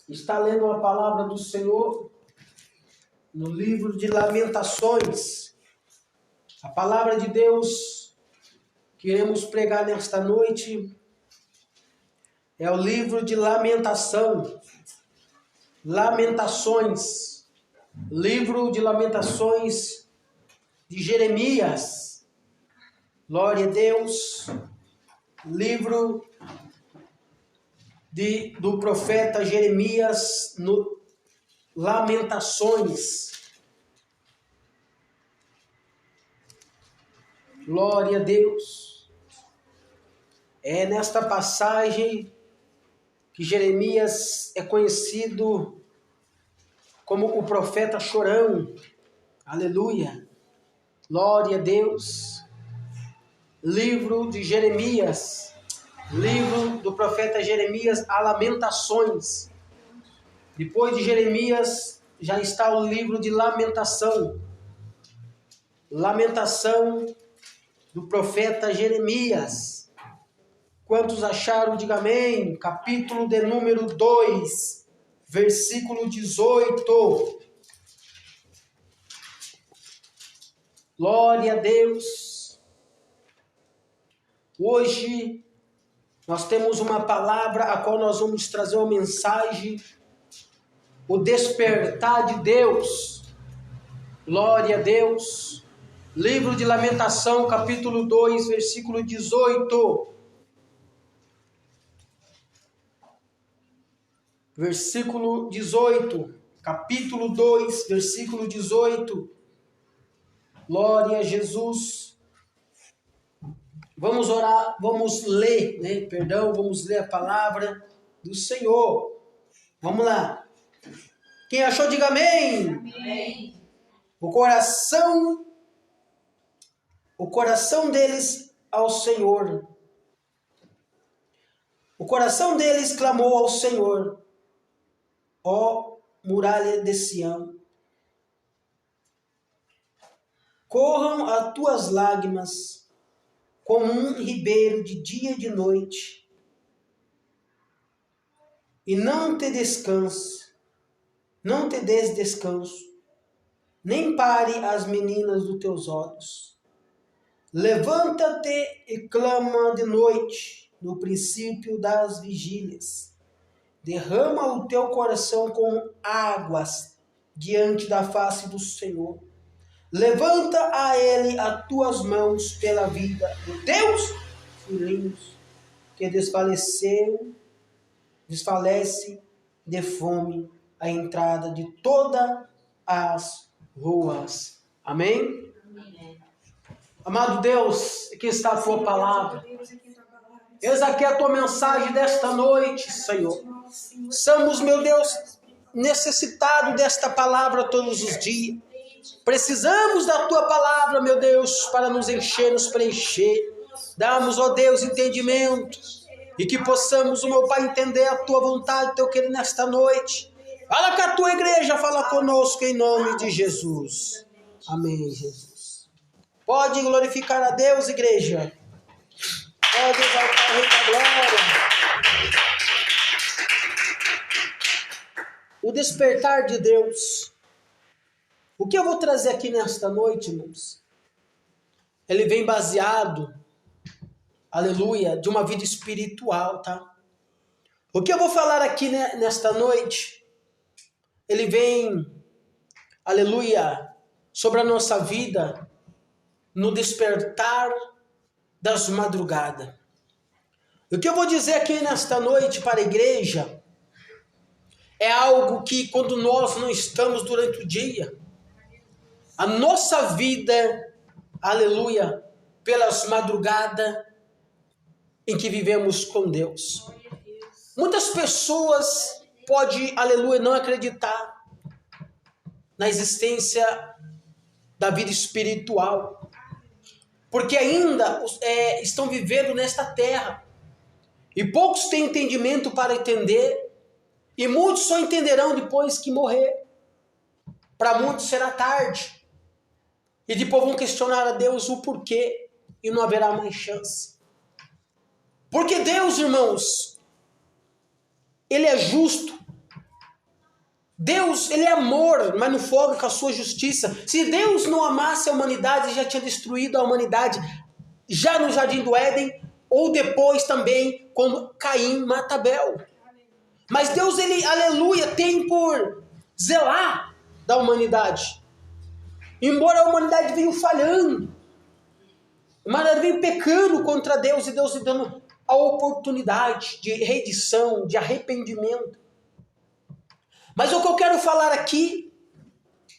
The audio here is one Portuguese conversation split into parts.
está lendo a palavra do Senhor no livro de Lamentações. A palavra de Deus que iremos pregar nesta noite é o livro de Lamentações, livro de Lamentações de Jeremias. Glória a Deus. Livro do profeta Jeremias, no Lamentações. Glória a Deus. É nesta passagem que Jeremias é conhecido como o profeta chorão. Aleluia. Glória a Deus. Livro de Jeremias, livro do profeta Jeremias, a Lamentações. Depois de Jeremias já está o livro de Lamentação. Lamentação do profeta Jeremias. Quantos acharam? Diga amém. Capítulo de número 2, versículo 18. Glória a Deus. Hoje nós temos uma palavra a qual nós vamos trazer uma mensagem, o despertar de Deus. Glória a Deus. Livro de Lamentação, capítulo 2, versículo 18. Versículo 18. Capítulo 2, versículo 18. Glória a Jesus. Vamos orar, vamos ler a palavra do Senhor. Vamos lá. Quem achou, diga amém. Amém. O coração deles ao Senhor. O coração deles clamou ao Senhor, ó muralha de Sião. Corram as tuas lágrimas como um ribeiro de dia e de noite, e não te des descanso, nem pare as meninas dos teus olhos. Levanta-te e clama de noite, no princípio das vigílias. Derrama o teu coração com águas diante da face do Senhor. Levanta a ele as tuas mãos pela vida dos teus filhinhos, que desfalece de fome a entrada de todas as ruas. Amém? Amém. Amado Deus, aqui está a tua palavra. Eis aqui a tua mensagem desta noite, Senhor. Somos, meu Deus, necessitados desta palavra todos os dias. Precisamos da tua palavra, meu Deus, para nos encher, nos preencher. Dá-nos, ó Deus, entendimento. E que possamos, meu Pai, entender a tua vontade, teu querer nesta noite. Fala com a tua igreja, fala conosco em nome de Jesus. Amém, Jesus. Pode glorificar a Deus, igreja. Pode exaltar o Rei da Glória. O despertar de Deus. O que eu vou trazer aqui nesta noite, irmãos? Ele vem baseado, aleluia, de uma vida espiritual, tá? O que eu vou falar aqui nesta noite, ele vem, aleluia, sobre a nossa vida no despertar das madrugadas. O que eu vou dizer aqui nesta noite para a igreja é algo que quando nós não estamos durante o dia, a nossa vida, aleluia, pelas madrugadas em que vivemos com Deus. Muitas pessoas podem, aleluia, não acreditar na existência da vida espiritual, porque ainda estão vivendo nesta terra, e poucos têm entendimento para entender, e muitos só entenderão depois que morrer. Para muitos será tarde. E depois vão questionar a Deus o porquê e não haverá mais chance. Porque Deus, irmãos, Ele é justo. Deus, ele é amor, mas não folga com a sua justiça. Se Deus não amasse a humanidade, já tinha destruído a humanidade, já no Jardim do Éden, ou depois também, quando Caim mata Abel. Mas Deus, ele, aleluia, tem por zelar da humanidade. Embora a humanidade venha falhando, a humanidade venha pecando contra Deus, e Deus lhe dando a oportunidade de redenção, de arrependimento. Mas o que eu quero falar aqui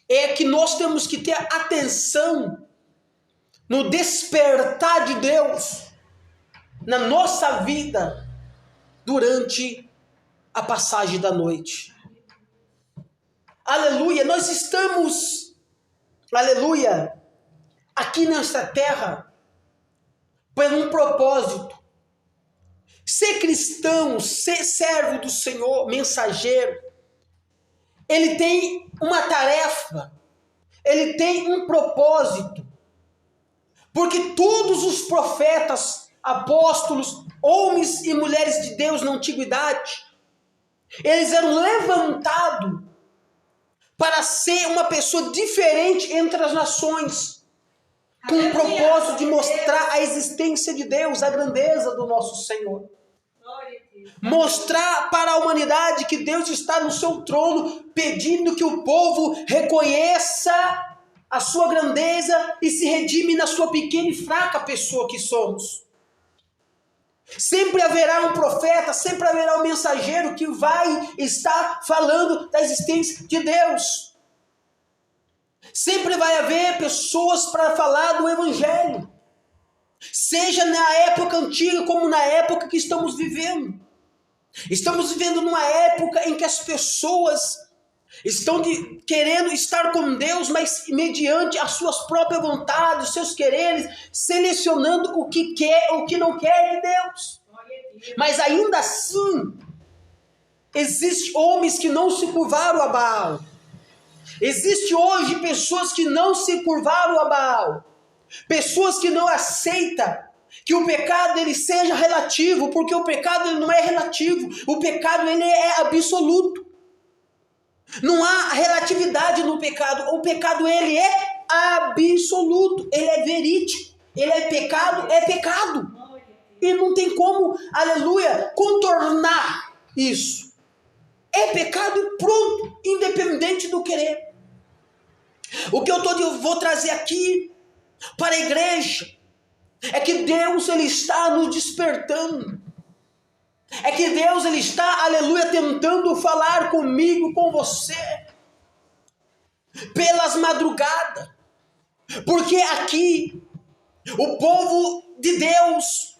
é que nós temos que ter atenção no despertar de Deus na nossa vida durante a passagem da noite. Aleluia, nós estamos, aleluia, aqui nesta terra por um propósito. Ser cristão, ser servo do Senhor, mensageiro, ele tem uma tarefa, ele tem um propósito. Porque todos os profetas, apóstolos, homens e mulheres de Deus na antiguidade, eles eram levantados para ser uma pessoa diferente entre as nações, com o propósito de mostrar a existência de Deus, a grandeza do nosso Senhor. Mostrar para a humanidade que Deus está no seu trono, pedindo que o povo reconheça a sua grandeza e se redime na sua pequena e fraca pessoa que somos. Sempre haverá um profeta, sempre haverá um mensageiro que vai estar falando da existência de Deus. Sempre vai haver pessoas para falar do Evangelho. Seja na época antiga como na época que estamos vivendo. Estamos vivendo numa época em que as pessoas estão querendo estar com Deus, mas mediante as suas próprias vontades, os seus quereres, selecionando o que quer, o que não quer de Deus. Mas ainda assim, existem homens que não se curvaram a Baal. Existem hoje pessoas que não se curvaram a Baal. Pessoas que não aceitam que o pecado ele seja relativo, porque o pecado ele não é relativo, o pecado ele é absoluto. Não há relatividade no pecado, o pecado ele é absoluto, ele é verídico, ele é pecado. E não tem como, aleluia, contornar isso. É pecado e pronto, independente do querer. O que eu vou trazer aqui para a igreja é que Deus ele está nos despertando. É que Deus ele está, aleluia, tentando falar comigo, com você, pelas madrugadas. Porque aqui, o povo de Deus,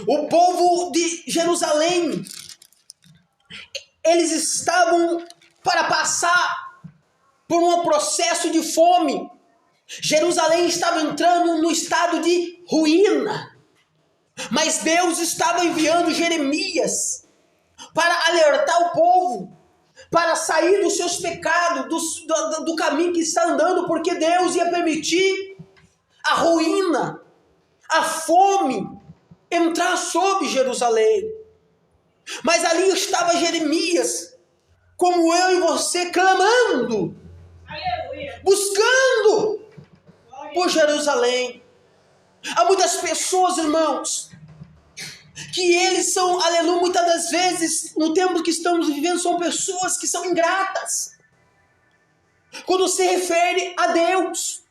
o povo de Jerusalém, eles estavam para passar por um processo de fome. Jerusalém estava entrando no estado de ruína. Mas Deus estava enviando Jeremias para alertar o povo, para sair dos seus pecados, do caminho que está andando, porque Deus ia permitir a ruína, a fome entrar sobre Jerusalém. Mas ali estava Jeremias, como eu e você, clamando, buscando por Jerusalém. Há muitas pessoas, irmãos, que eles são, aleluia, muitas das vezes, no tempo que estamos vivendo, são pessoas que são ingratas quando se refere a Deus.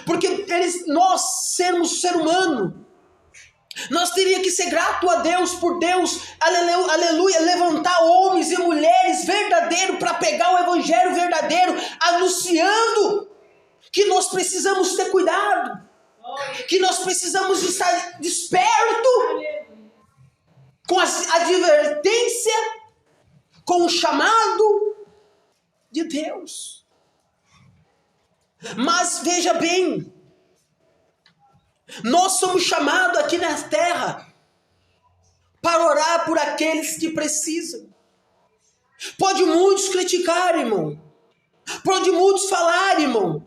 Porque nós sermos ser humano, nós teríamos que ser grato a Deus por Deus, aleluia, levantar homens e mulheres verdadeiros para pegar o evangelho verdadeiro, anunciando que nós precisamos ter cuidado, que nós precisamos estar desperto com a advertência, com o chamado de Deus. Mas veja bem, nós somos chamados aqui na terra para orar por aqueles que precisam. Pode muitos criticar, irmão. Pode muitos falar, irmão.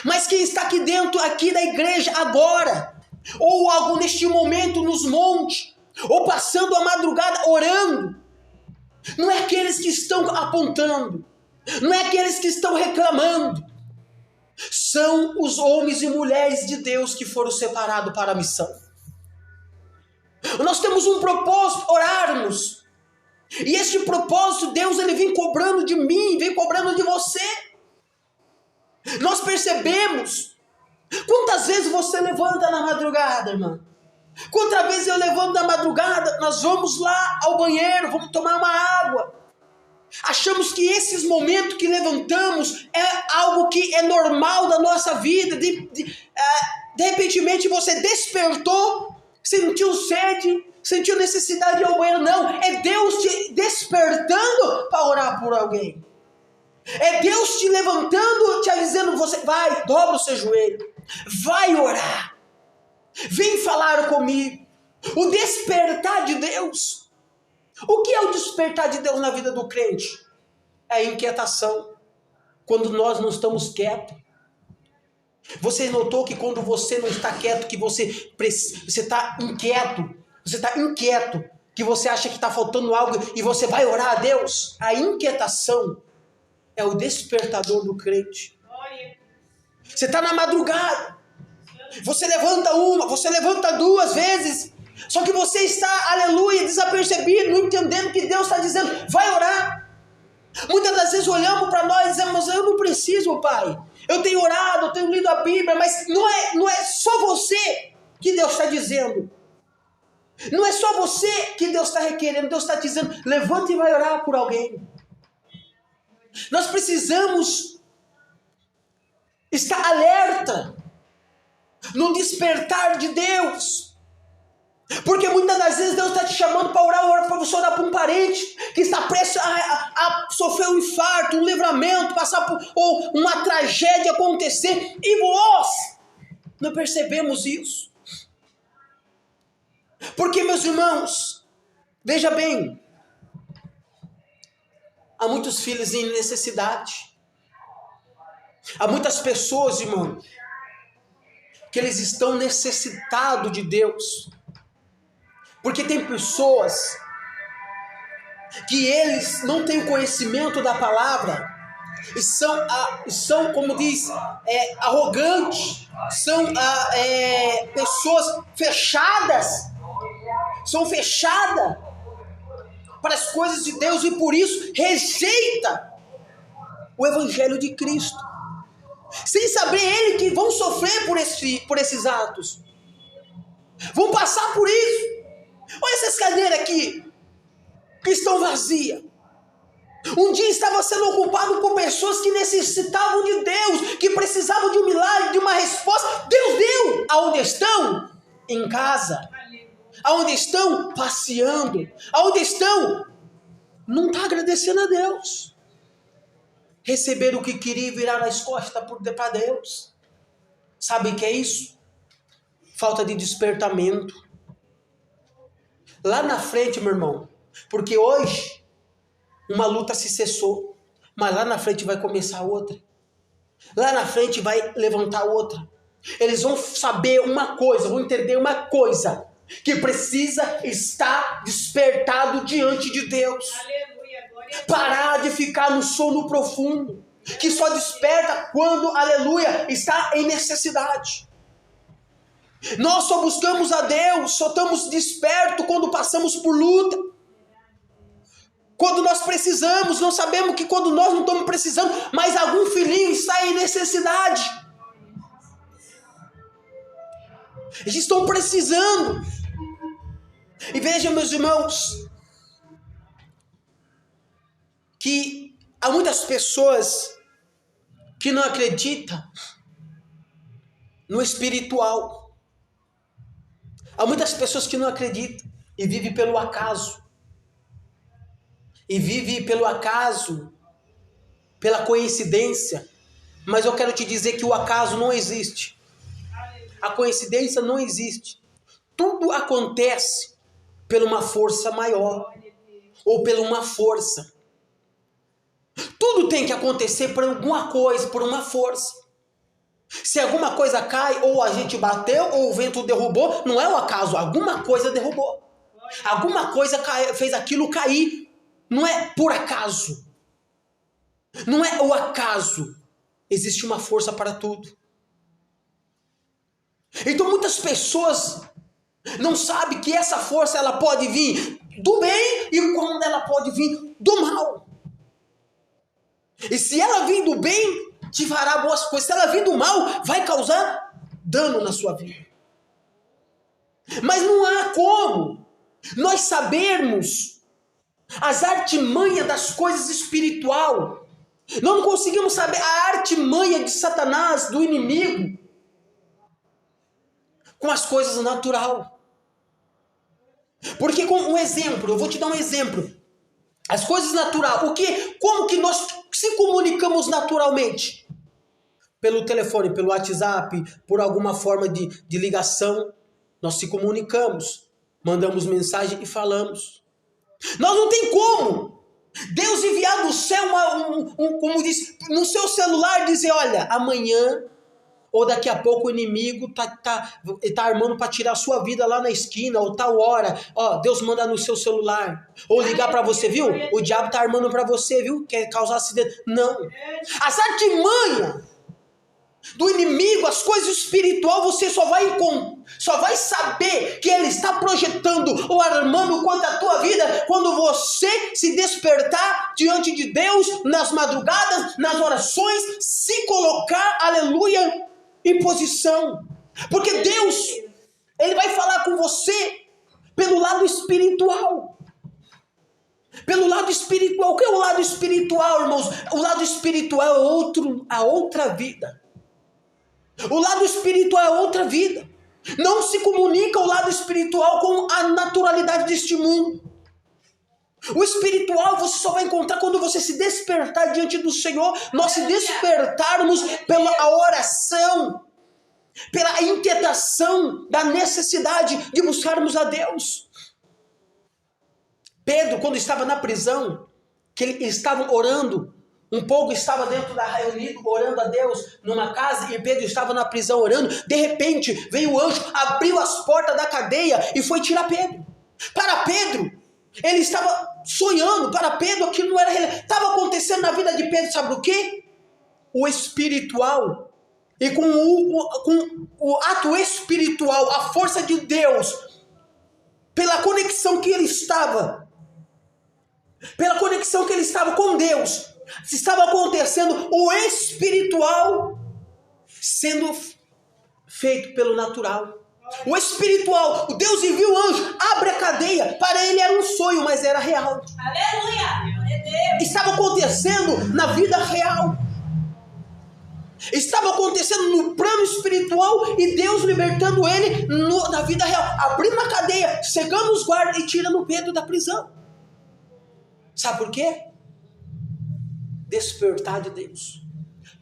Mas quem está aqui dentro, aqui da igreja agora, ou algo neste momento nos montes, ou passando a madrugada orando, não é aqueles que estão apontando, não é aqueles que estão reclamando. São os homens e mulheres de Deus que foram separados para a missão. Nós temos um propósito, orarmos. E este propósito, Deus ele vem cobrando de mim, vem cobrando de você. Nós percebemos. Quantas vezes você levanta na madrugada, irmã? Quantas vezes eu levanto na madrugada, nós vamos lá ao banheiro, vamos tomar uma água. Achamos que esses momentos que levantamos é algo que é normal da nossa vida. De repentemente você despertou, sentiu sede, sentiu necessidade de ir ao banheiro. Não, é Deus te despertando para orar por alguém. É Deus te levantando, te avisando, você vai, dobra o seu joelho, vai orar, vem falar comigo. O despertar de Deus. O que é o despertar de Deus na vida do crente? É a inquietação. Quando nós não estamos quietos. Você notou que quando você não está quieto, que você está inquieto, que você acha que está faltando algo e você vai orar a Deus? A inquietação é o despertador do crente. Você está na madrugada, você levanta uma, você levanta duas vezes, só que você está, aleluia, desapercebido, não entendendo que Deus está dizendo, vai orar. Muitas das vezes olhamos para nós e dizemos, eu não preciso, Pai, eu tenho orado, eu tenho lido a Bíblia, mas não é só você que Deus está dizendo. Não é só você que Deus está requerendo, Deus está dizendo, levanta e vai orar por alguém. Nós precisamos estar alerta no despertar de Deus. Porque muitas das vezes Deus está te chamando para orar para você orar para um parente que está prestes a sofrer um infarto, um livramento, passar por ou uma tragédia acontecer, e nós não percebemos isso. Porque, meus irmãos, veja bem, há muitos filhos em necessidade. Há muitas pessoas, irmão, que eles estão necessitados de Deus. Porque tem pessoas que eles não têm conhecimento da palavra e são como diz, arrogantes, são pessoas fechadas, são fechadas para as coisas de Deus e por isso rejeita o Evangelho de Cristo, sem saber ele que vão sofrer por esses atos, vão passar por isso. Olha essas cadeiras aqui, que estão vazias. Um dia estava sendo ocupado por pessoas que necessitavam de Deus, que precisavam de um milagre, de uma resposta. Deus deu. Aonde estão? Em casa. Aonde estão? Passeando. Aonde estão? Não está agradecendo a Deus. Receber o que queria e virar as costas para Deus. Sabe o que é isso? Falta de despertamento. Lá na frente, meu irmão, porque hoje uma luta se cessou, mas lá na frente vai começar outra. Lá na frente vai levantar outra. Eles vão saber uma coisa, vão entender uma coisa, que precisa estar despertado diante de Deus. Aleluia, parar de ficar no sono profundo, que só desperta quando, aleluia, está em necessidade. Nós só buscamos a Deus, só estamos despertos quando passamos por luta. Quando nós precisamos, nós sabemos que quando nós não estamos precisando, mas algum filhinho está em necessidade. Eles estão precisando. E veja, meus irmãos, que há muitas pessoas que não acreditam no espiritual. Há muitas pessoas que não acreditam e vivem pelo acaso. E vivem pelo acaso, pela coincidência. Mas eu quero te dizer que o acaso não existe. A coincidência não existe. Tudo acontece por uma força maior. Ou por uma força. Tudo tem que acontecer por alguma coisa, por uma força. Se alguma coisa cai, ou a gente bateu, ou o vento derrubou, não é o acaso, alguma coisa derrubou. Alguma coisa fez aquilo cair, não é por acaso. Não é o acaso. Existe uma força para tudo. Então muitas pessoas não sabem que essa força ela pode vir do bem e como ela pode vir do mal. E se ela vir do bem, te fará boas coisas. Se ela vir do mal, vai causar dano na sua vida. Mas não há como nós sabermos as artimanhas das coisas espirituais. Não conseguimos saber a artimanha de Satanás, do inimigo, com as coisas natural. Porque com um exemplo, eu vou te dar um exemplo. As coisas naturais, como que nós se comunicamos naturalmente? Pelo telefone, pelo WhatsApp, por alguma forma de ligação, nós se comunicamos, mandamos mensagem e falamos. Nós não tem como Deus enviar do céu, como diz, no seu celular, dizer, olha, amanhã ou daqui a pouco o inimigo tá armando para tirar a sua vida lá na esquina, ou tal hora, ó, Deus manda no seu celular, ou ligar para você, viu? O diabo tá armando para você, viu? Quer causar acidente. Não. As artimanhas do inimigo, as coisas espirituais, você só vai saber que ele está projetando ou armando contra a tua vida quando você se despertar diante de Deus nas madrugadas, nas orações, se colocar, aleluia, em posição. Porque Deus, ele vai falar com você pelo lado espiritual. Pelo lado espiritual. O que é o lado espiritual, irmãos? O lado espiritual é a outra vida. O lado espiritual é outra vida. Não se comunica o lado espiritual com a naturalidade deste mundo. O espiritual você só vai encontrar quando você se despertar diante do Senhor. Nós se despertarmos pela oração, pela inquietação da necessidade de buscarmos a Deus. Pedro, quando estava na prisão, que eles estavam orando, um pouco estava dentro da reunião orando a Deus numa casa, e Pedro estava na prisão orando. De repente veio o anjo, abriu as portas da cadeia e foi tirar Pedro. Para Pedro, ele estava sonhando. Para Pedro aquilo não era real. Estava acontecendo na vida de Pedro, sabe o quê? O espiritual. E com o ato espiritual, a força de Deus, pela conexão que ele estava com Deus, se estava acontecendo o espiritual sendo feito pelo natural. O espiritual, o Deus envia o anjo, abre a cadeia. Para ele era um sonho, mas era real. Aleluia! Estava acontecendo na vida real. Estava acontecendo no plano espiritual e Deus libertando ele na vida real. Abrindo a cadeia, cegando os guardas e tirando Pedro da prisão. Sabe por quê? Despertar de Deus.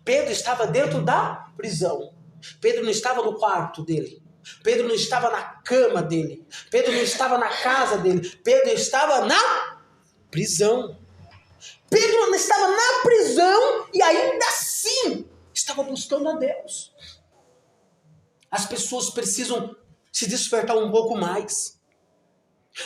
Pedro estava dentro da prisão. Pedro não estava no quarto dele. Pedro não estava na cama dele. Pedro não estava na casa dele. Pedro estava na prisão. Pedro estava na prisão e ainda assim estava buscando a Deus. As pessoas precisam se despertar um pouco mais.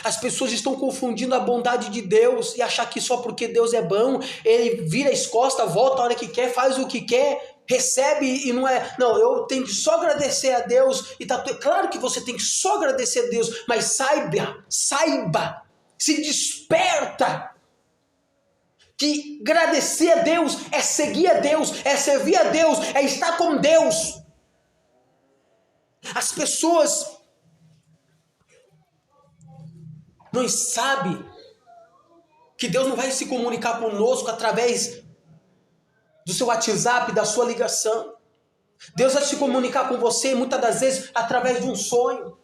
As pessoas estão confundindo a bondade de Deus e achar que só porque Deus é bom, ele vira as costas, volta a hora que quer, faz o que quer, recebe e não é... Não, eu tenho que só agradecer a Deus. E tá, claro que você tem que só agradecer a Deus, mas saiba, se desperta que agradecer a Deus é seguir a Deus, é servir a Deus, é estar com Deus. As pessoas não sabem que Deus não vai se comunicar conosco através do seu WhatsApp, da sua ligação. Deus vai se comunicar com você muitas das vezes através de um sonho.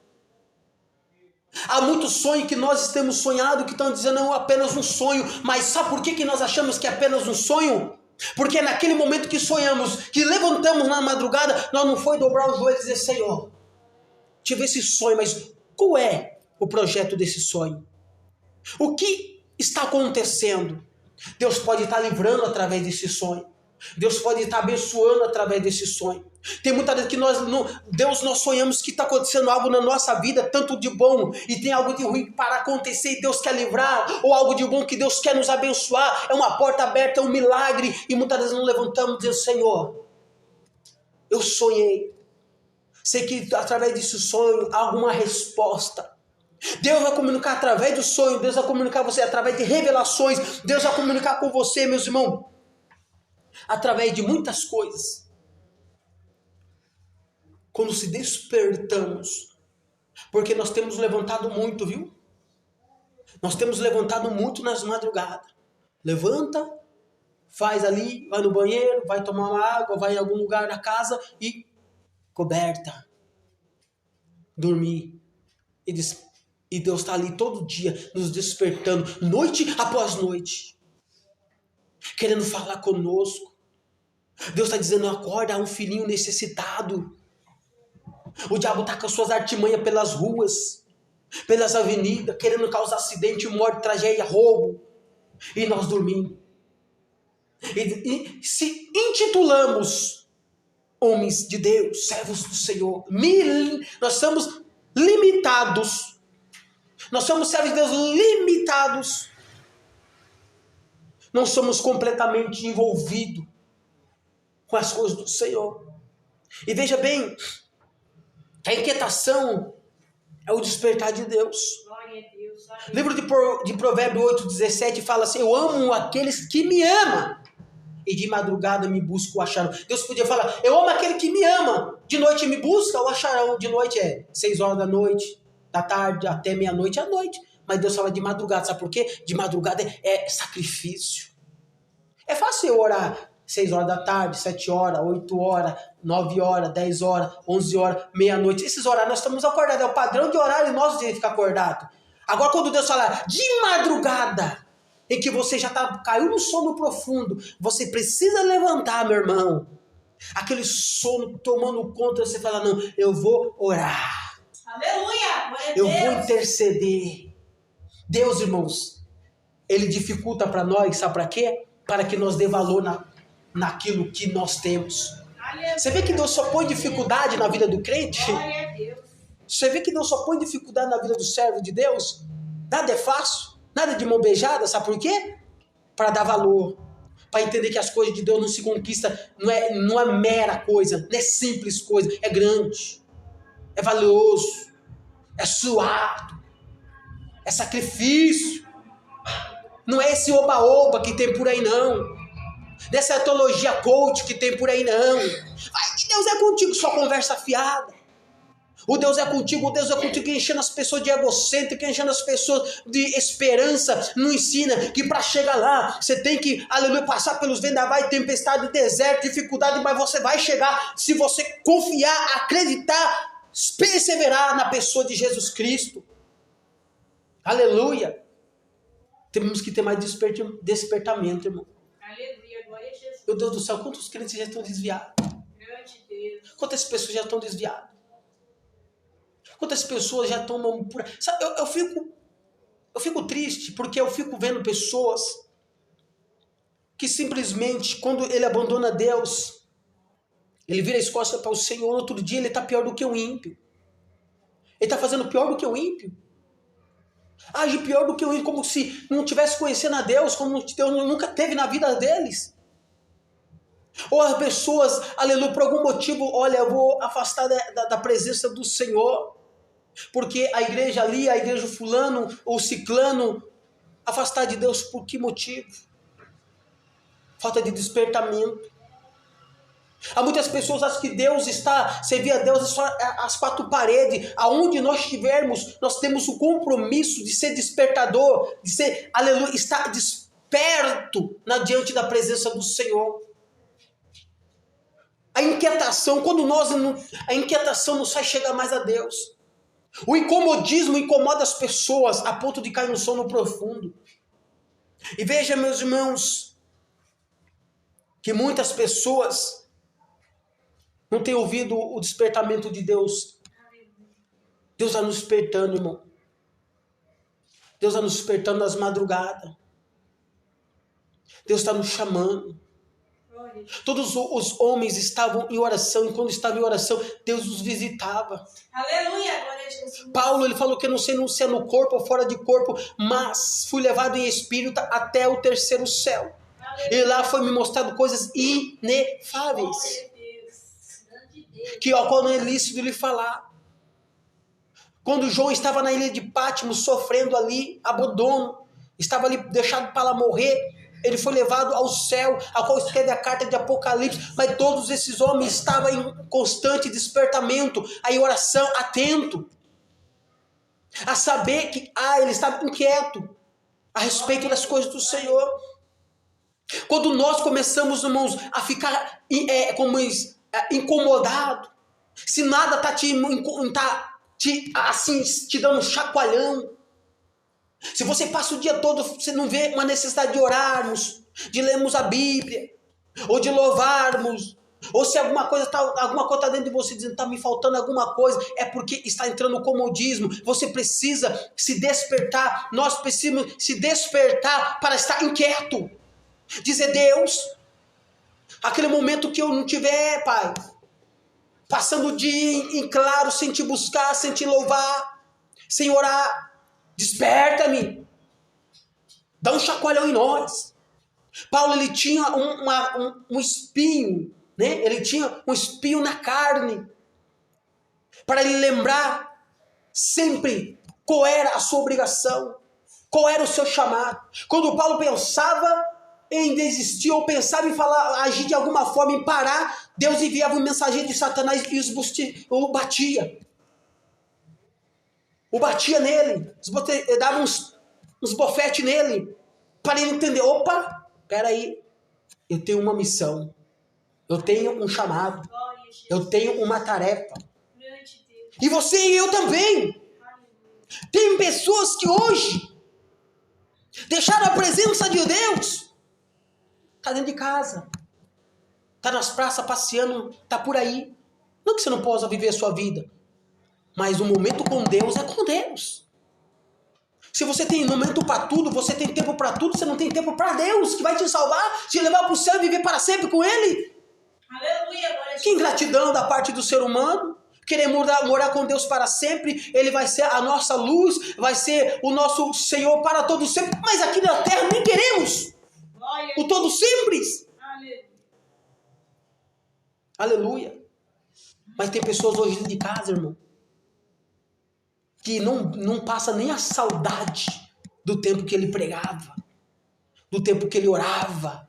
Há muitos sonhos que nós temos sonhado que estão dizendo não, apenas um sonho. Mas sabe por que nós achamos que é apenas um sonho? Porque naquele momento que sonhamos, que levantamos na madrugada, nós não foi dobrar os joelhos e dizer, Senhor, tive esse sonho, mas qual é o projeto desse sonho? O que está acontecendo? Deus pode estar livrando através desse sonho. Deus pode estar abençoando através desse sonho. Tem muitas vezes que nós sonhamos que está acontecendo algo na nossa vida, tanto de bom, e tem algo de ruim para acontecer e Deus quer livrar, ou algo de bom que Deus quer nos abençoar, é uma porta aberta, é um milagre, e muitas vezes nos levantamos e dizemos: Senhor, eu sonhei, sei que através desse sonho há alguma resposta. Deus vai comunicar através do sonho, Deus vai comunicar com você através de revelações, Deus vai comunicar com você, meus irmãos, através de muitas coisas. Quando se despertamos, porque nós temos levantado muito, viu? Nós temos levantado muito nas madrugadas. Levanta, faz ali, vai no banheiro, vai tomar uma água, vai em algum lugar da casa e coberta. Dormir. E Deus está ali todo dia nos despertando, noite após noite, querendo falar conosco. Deus está dizendo: acorda, há um filhinho necessitado. O diabo está com as suas artimanhas pelas ruas, pelas avenidas, querendo causar acidente, morte, tragédia, roubo. E nós dormimos. E se intitulamos homens de Deus, servos do Senhor, nós somos limitados. Nós somos servos de Deus limitados. Não somos completamente envolvidos com as coisas do Senhor. E veja bem, a inquietação é o despertar de Deus. Livro de Provérbios 8:17 fala assim: eu amo aqueles que me amam, e de madrugada me buscam o acharão. Deus podia falar: eu amo aquele que me ama, de noite me busca o acharão. De noite é 6 horas da noite, da tarde até meia-noite à noite. Mas Deus fala de madrugada, sabe por quê? De madrugada é sacrifício. É fácil eu orar 6 horas da tarde, 7 horas, 8 horas, 9 horas, 10 horas, 11 horas, meia-noite. Esses horários nós estamos acordados, é o padrão de horário nosso de ficar acordado. Agora quando Deus fala de madrugada, em que você já caiu no sono profundo, você precisa levantar, meu irmão. Aquele sono tomando conta, você fala: não, eu vou orar. Aleluia! Eu vou interceder. Deus, irmãos, Ele dificulta para nós, sabe para quê? Para que nós dê valor naquilo que nós temos. Você vê que Deus só põe dificuldade na vida do crente? Você vê que Deus só põe dificuldade na vida do servo de Deus? Nada é fácil, nada de mão beijada, sabe por quê? Para dar valor, para entender que as coisas de Deus não se conquistam, não é mera coisa, não é simples coisa, é grande, é valioso, é suado, é sacrifício. Não é esse oba-oba que tem por aí, não. Dessa teologia coach que tem por aí, não. Ai, que Deus é contigo, só conversa fiada. O Deus é contigo enchendo as pessoas de egocêntrico, enchendo as pessoas de esperança. Não ensina que para chegar lá, você tem que, aleluia, passar pelos vendavais, tempestade, deserto, dificuldade, mas você vai chegar se você confiar, acreditar, perseverar na pessoa de Jesus Cristo. Aleluia. Temos que ter mais despertamento, irmão. Aleluia, glória a Jesus. Meu Deus do céu, quantos crentes já estão desviados? Grande Deus. Quantas pessoas já estão desviadas? Quantas pessoas já estão... Sabe, eu fico triste, porque eu fico vendo pessoas que simplesmente, quando ele abandona Deus, ele vira as costas para o Senhor, outro dia ele está pior do que o ímpio. Ele está fazendo pior do que o ímpio. Age pior do que o ímpio, como se não tivesse conhecendo a Deus, como Deus nunca teve na vida deles. Ou as pessoas, aleluia, por algum motivo, olha, eu vou afastar da presença do Senhor, porque a igreja ali, a igreja fulano ou ciclano, afastar de Deus por que motivo? Falta de despertamento. Há muitas pessoas acham que Deus está, servir a Deus é só as 4 paredes. Aonde nós estivermos, nós temos o compromisso de ser despertador, de ser, aleluia, estar desperto diante da presença do Senhor. A inquietação, a inquietação nos faz chegar mais a Deus. O incomodismo incomoda as pessoas a ponto de cair no sono profundo. E veja, meus irmãos, que muitas pessoas não têm ouvido o despertamento de Deus. Deus está nos despertando, irmão. Deus está nos despertando nas madrugadas. Deus está nos chamando. Glória a Deus. Todos os homens estavam em oração, e quando estavam em oração, Deus os visitava. Aleluia. Glória a Jesus. Paulo, ele falou que eu não sei se é no corpo ou fora de corpo, mas fui levado em espírito até o terceiro céu. E lá foi me mostrado coisas inefáveis, Glória a Deus. Grande Deus. que ao qual não é lícito lhe falar. Quando João estava na ilha de Patmos, sofrendo ali, abandono, estava ali deixado para lá morrer, ele foi levado ao céu, ao qual escreve a carta de Apocalipse, mas todos esses homens estavam em constante despertamento, em oração, atento, a saber que ele estava inquieto a respeito das coisas do Senhor. Quando nós começamos, irmãos, a ficar incomodado, se nada está te dando um chacoalhão, se você passa o dia todo, você não vê uma necessidade de orarmos, de lermos a Bíblia, ou de louvarmos, ou se alguma coisa está dentro de você dizendo está me faltando alguma coisa, é porque está entrando o comodismo. Você precisa se despertar, nós precisamos se despertar para estar inquieto. Dizer, Deus, aquele momento que eu não tiver, Pai, passando o dia em claro, sem te buscar, sem te louvar, sem orar, desperta-me, dá um chacoalhão em nós. Paulo, ele tinha um espinho, né? Ele tinha um espinho na carne, para ele lembrar sempre qual era a sua obrigação, qual era o seu chamado. Quando Paulo pensava em desistir, ou pensava em agir de alguma forma, em parar, Deus enviava um mensageiro de Satanás e o batia. O batia nele, dava uns bofetes nele, para ele entender, opa, peraí, eu tenho uma missão, eu tenho um chamado, eu tenho uma tarefa. E você e eu também. Tem pessoas que hoje deixaram a presença de Deus, está dentro de casa, está nas praças passeando, está por aí. Não que você não possa viver a sua vida, mas o momento com Deus é com Deus. Se você tem momento para tudo, você tem tempo para tudo, você não tem tempo para Deus, que vai te salvar, te levar para o céu e viver para sempre com Ele. Aleluia. Que ingratidão da parte do ser humano. Querer morar com Deus para sempre, Ele vai ser a nossa luz, vai ser o nosso Senhor para todo sempre, mas aqui na terra nem queremos o todo simples. Aleluia. Mas tem pessoas hoje dentro de casa, irmão, que não passa nem a saudade do tempo que ele pregava, do tempo que ele orava,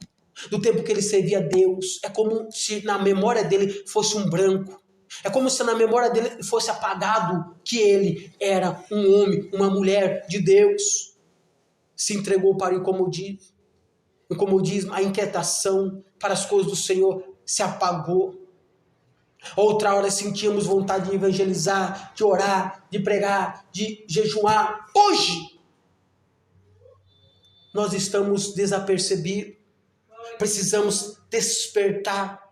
do tempo que ele servia a Deus. É como se na memória dele fosse um branco. É como se na memória dele fosse apagado que ele era um homem, uma mulher de Deus. Se entregou para o incomodismo, a inquietação para as coisas do Senhor se apagou. Outra hora sentíamos vontade de evangelizar, de orar, de pregar, de jejuar. Hoje, nós estamos desapercebidos. Precisamos despertar.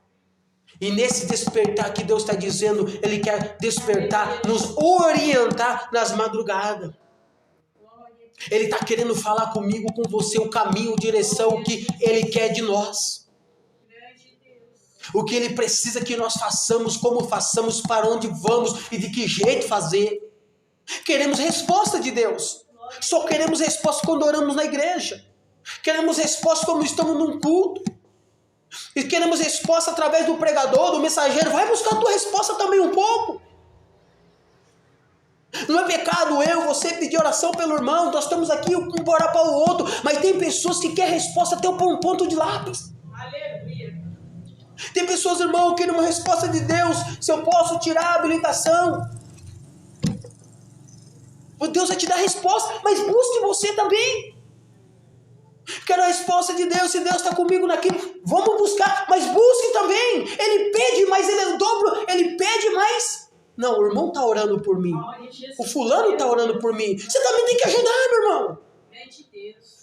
E nesse despertar que Deus está dizendo, Ele quer despertar, nos orientar nas madrugadas. Ele está querendo falar comigo, com você, o caminho, a direção, o que Ele quer de nós. O que Ele precisa que nós façamos, como façamos, para onde vamos e de que jeito fazer. Queremos resposta de Deus. Só queremos resposta quando oramos na igreja. Queremos resposta quando estamos num culto. E queremos resposta através do pregador, do mensageiro. Vai buscar a tua resposta também um pouco. Não é pecado você pedir oração pelo irmão. Nós estamos aqui um para orar para o outro. Mas tem pessoas que querem resposta até por um ponto de lápis. Aleluia. Tem pessoas, irmão, que querem uma resposta de Deus. Se eu posso tirar a habilitação, Deus vai te dar a resposta. Mas busque você também. Quero a resposta de Deus. Se Deus está comigo naquilo, vamos buscar. Mas busque também. Ele pede, mas ele é o dobro. Ele pede mais. Não, o irmão está orando por mim. O fulano está orando por mim. Você também tem que ajudar, meu irmão.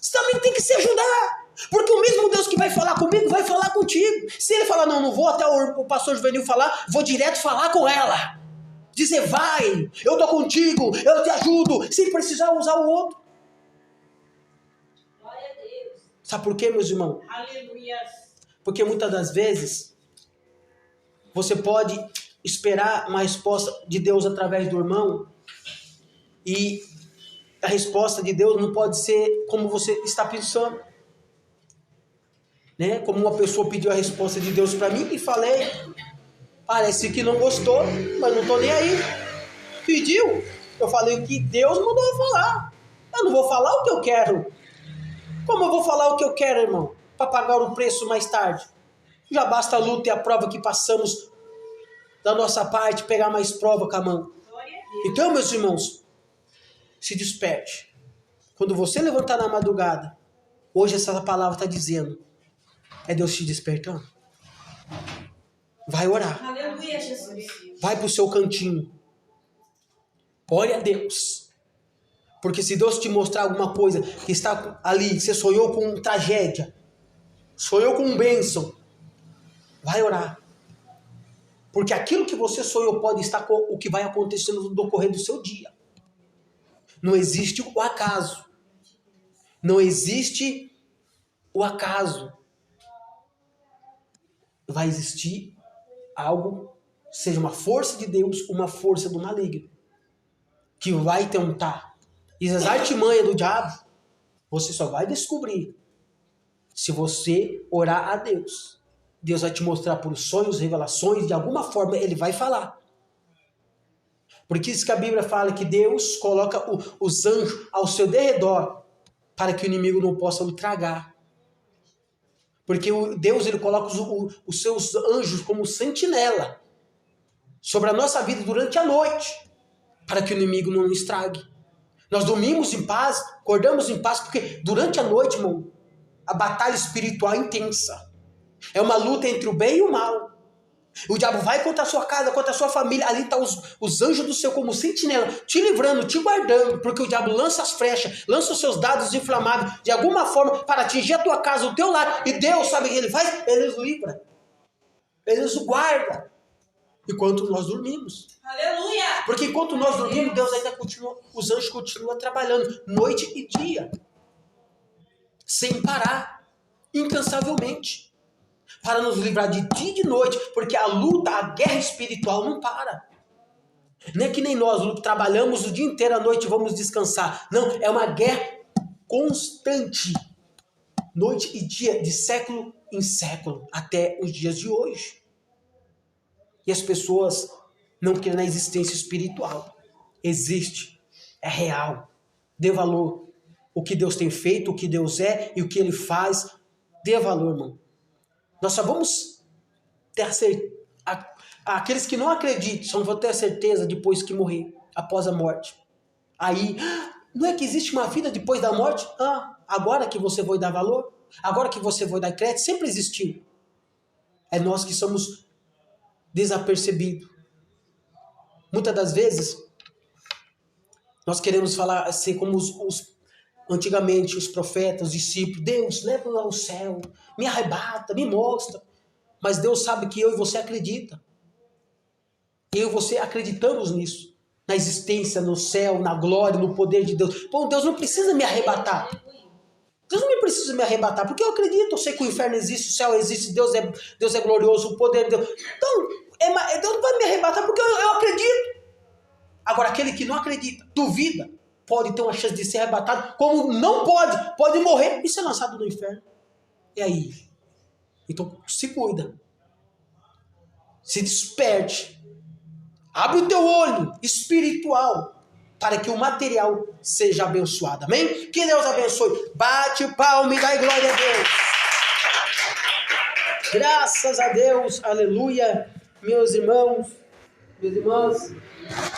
Você também tem que se ajudar. Porque o mesmo Deus que vai falar comigo, vai falar contigo. Se ele falar, não vou até o pastor Juvenil falar, vou direto falar com ela. Dizer, vai, eu estou contigo, eu te ajudo, sem precisar usar o outro. Glória a Deus. Sabe por quê, meus irmãos? Aleluia. Porque muitas das vezes você pode esperar uma resposta de Deus através do irmão e a resposta de Deus não pode ser como você está pensando. Né? Como uma pessoa pediu a resposta de Deus para mim e falei, parece que não gostou, mas não estou nem aí. Pediu, eu falei o que Deus mandou eu falar. Eu não vou falar o que eu quero. Como eu vou falar o que eu quero, irmão? Para pagar o preço mais tarde. Já basta a luta e a prova que passamos da nossa parte, pegar mais prova com a mão. Então, meus irmãos, se desperte. Quando você levantar na madrugada, hoje essa palavra está dizendo, é Deus te despertando. Vai orar. Aleluia, Jesus. Vai para o seu cantinho. Ore a Deus. Porque se Deus te mostrar alguma coisa que está ali, você sonhou com tragédia, sonhou com bênção, vai orar. Porque aquilo que você sonhou pode estar com o que vai acontecendo no decorrer do seu dia. Não existe o acaso. Não existe o acaso. Vai existir algo, seja uma força de Deus, uma força do maligno, que vai tentar. E as artimanhas do diabo, você só vai descobrir se você orar a Deus. Deus vai te mostrar por sonhos, revelações, de alguma forma ele vai falar. Porque isso que a Bíblia fala, que Deus coloca os anjos ao seu derredor, para que o inimigo não possa o tragar. Porque Deus ele coloca os seus anjos como sentinela sobre a nossa vida durante a noite, para que o inimigo não nos estrague. Nós dormimos em paz, acordamos em paz, porque durante a noite, irmão, a batalha espiritual é intensa. É uma luta entre o bem e o mal. O diabo vai contra a sua casa, contra a sua família. Ali estão os anjos do céu como sentinela, te livrando, te guardando, porque o diabo lança as flechas, lança os seus dados inflamáveis, de alguma forma, para atingir a tua casa, o teu lar. E Deus, sabe o que ele faz? Ele os livra. Ele os guarda. Enquanto nós dormimos. Aleluia! Porque enquanto nós dormimos, Deus ainda continua, os anjos continuam trabalhando, noite e dia. Sem parar. Incansavelmente. Para nos livrar de dia e de noite, porque a luta, a guerra espiritual não para. Não é que nem nós trabalhamos o dia inteiro, à noite vamos descansar. Não, é uma guerra constante. Noite e dia, de século em século, até os dias de hoje. E as pessoas não creem na existência espiritual. Existe, é real. Dê valor. O que Deus tem feito, o que Deus é e o que Ele faz, dê valor, irmão. Nós só vamos ter aqueles que não acreditam, só vão ter a certeza depois que morrer, após a morte. Aí, não é que existe uma vida depois da morte? Agora que você vai dar valor? Agora que você vai dar crédito? Sempre existiu. É nós que somos desapercebidos. Muitas das vezes, nós queremos falar assim como antigamente os profetas, os discípulos, Deus, leva-o ao céu, me arrebata, me mostra. Mas Deus sabe que eu e você acredita. Eu e você acreditamos nisso. Na existência, no céu, na glória, no poder de Deus. Bom, Deus não precisa me arrebatar. Deus não precisa me arrebatar, porque eu acredito, eu sei que o inferno existe, o céu existe, Deus é glorioso, o poder de Deus. Então, Deus não vai me arrebatar porque eu acredito. Agora, aquele que não acredita, duvida, pode ter uma chance de ser arrebatado, como não pode morrer e ser lançado no inferno. E aí? Então, se cuida. Se desperte. Abre o teu olho espiritual para que o material seja abençoado. Amém? Que Deus abençoe. Bate palma e dá glória a Deus. Graças a Deus. Aleluia. Meus irmãos, minhas irmãs.